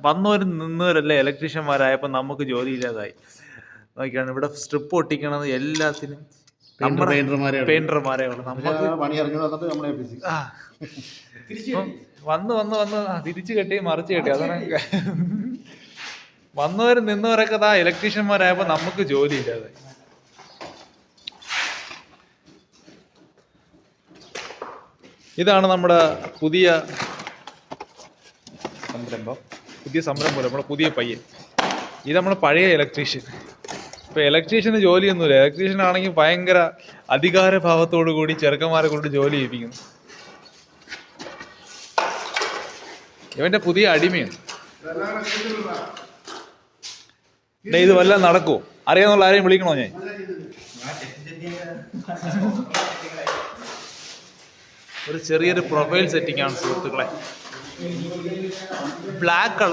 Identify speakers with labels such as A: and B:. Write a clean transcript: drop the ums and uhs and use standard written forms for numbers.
A: വന്നവരും നിന്നവരല്ലേ ഇലക്ട്രീഷ്യന്മാരായപ്പോൾ നമുക്ക് ജോലിയില്ലാതായി. നോക്കിയാണ് ഇവിടെ സ്ട്രിപ്പ് ഒട്ടിക്കണത് എല്ലാത്തിനും നമ്മുടെ പെയിന്റർമാരെ ഉള്ളു. നമുക്ക് വന്ന് വന്ന് വന്ന് തിരിച്ചു കെട്ടി മറിച്ച് കെട്ടി അതാണ്. വന്നവരും നിന്നവരൊക്കെ ഇലക്ട്രീഷ്യന്മാരായപ്പോൾ നമുക്ക് ജോലിയില്ലാതായി. ഇതാണ് നമ്മുടെ പുതിയ സംരംഭം നമ്മുടെ പുതിയ പയ്യൻ. ഇത് നമ്മുടെ പഴയ ഇലക്ട്രീഷ്യൻ. ഇപ്പൊ ഇലക്ട്രീഷ്യന് ജോലിയൊന്നുമില്ല. ഇലക്ട്രീഷ്യൻ ആണെങ്കിൽ ഭയങ്കര അധികാരഭാവത്തോടു കൂടി ചെറുക്കന്മാരെ കൊണ്ട് ജോലി ചെയ്യിപ്പിക്കുന്നു. ഇവന്റെ പുതിയ അടിമയാണ്. ഇത് വല്ലതും നടക്കുവോ അറിയാന്നുള്ള ആരെയും വിളിക്കണോ ഞാൻ? ഒരു ചെറിയൊരു പ്രൊഫൈൽ സെറ്റിംഗ് ആണ് സുഹൃത്തുക്കളെ. Black colour